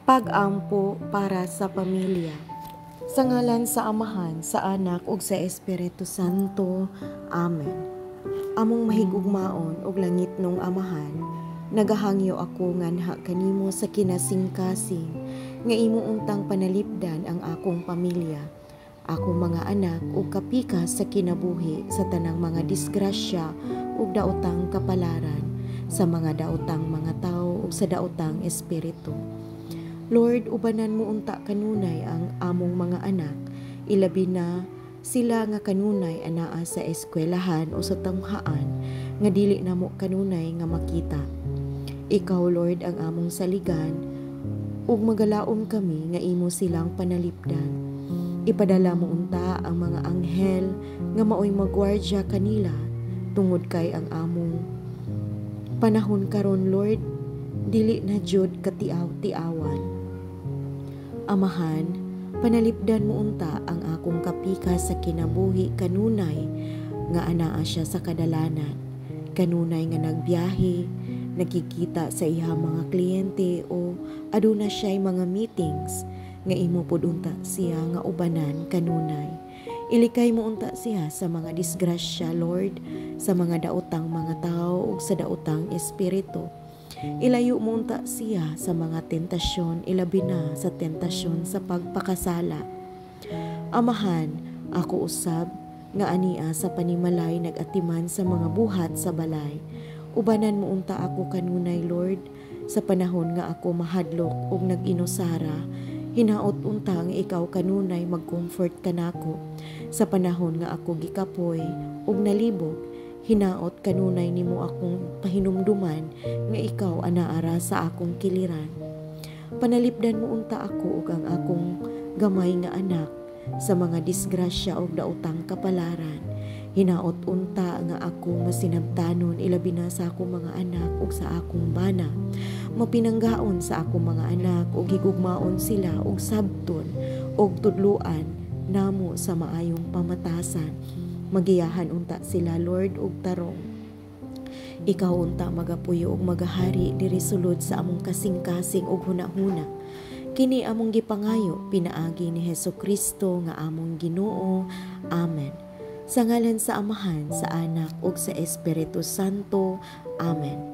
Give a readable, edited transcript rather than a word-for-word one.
Pag-ampo para sa pamilya. Sa ngalan sa Amahan, sa Anak, ug sa Espiritu Santo. Amen. Among mahigugmaon ug langit nung Amahan, nagahangyo ako nganha kanimo sa kinasing-kasing nga imo untang panalipdan ang akong pamilya, akong mga anak ug kapikas sa kinabuhi sa tanang mga disgrasya ug daotang kapalaran, sa mga daotang mga tao ug sa daotang espiritu. Lord, ubanan mo unta kanunay ang among mga anak, ilabi na sila nga kanunay anaa sa eskwelahan o sa tanghaan, nga dili na mo kanunay nga makita. Ikaw, Lord, ang among saligan, ug magalaom kami nga imo silang panalipdan. Ipadala mo unta ang mga anghel nga maoy magwardya kanila tungod kay ang among panahon karon, Lord, dili na jud katiaw-tiawan. Amahan, panalipdan mo unta ang akong kapikas sa kinabuhi kanunay nga anaa siya sa kadalanan, kanunay nga nagbiyahe, nakikita sa iha mga kliyente o aduna siya'y mga meetings nga imo pud unta siya nga ubanan kanunay. Ilikay mo unta siya sa mga disgrasya, Lord, sa mga daotang mga tao ug sa daotang espiritu. Ilayo mo unta siya sa mga tentasyon, ilabi na sa tentasyon sa pagpakasala. Amahan, ako usab nga ania sa panimalay nagatiman sa mga buhat sa balay. Ubanan mo unta ako kanunay, Lord, sa panahon nga ako mahadlok ug nag-inusara. Hinaot unta nga ikaw kanunay mag-comfort kanako. Sa panahon nga ako gikapoy ug nalibog, hinaot kanunay nimo akong pahinumduman nga ikaw anaara sa akong kiliran. Panalipdan mo unta ako ug ang akong gamay nga anak sa mga disgrasya ug daotang kapalaran. Hinaot unta nga ako masinabtanon ilabi na sa akong mga anak ug sa akong bana. Mapinanggaon sa akong mga anak ug higugmaon sila ug sabton ug tudluan namo sa maayong pamatasan. Magiyahan unta sila, Lord, ug tarong. Ikaw unta magapuyo ug magahari diri sulod sa among kasing-kasing ug hunahuna. Kini among gipangayo pinaagi ni Hesukristo nga among Ginoo. Amen. Sa ngalan sa Amahan, sa Anak ug sa Espiritu Santo. Amen.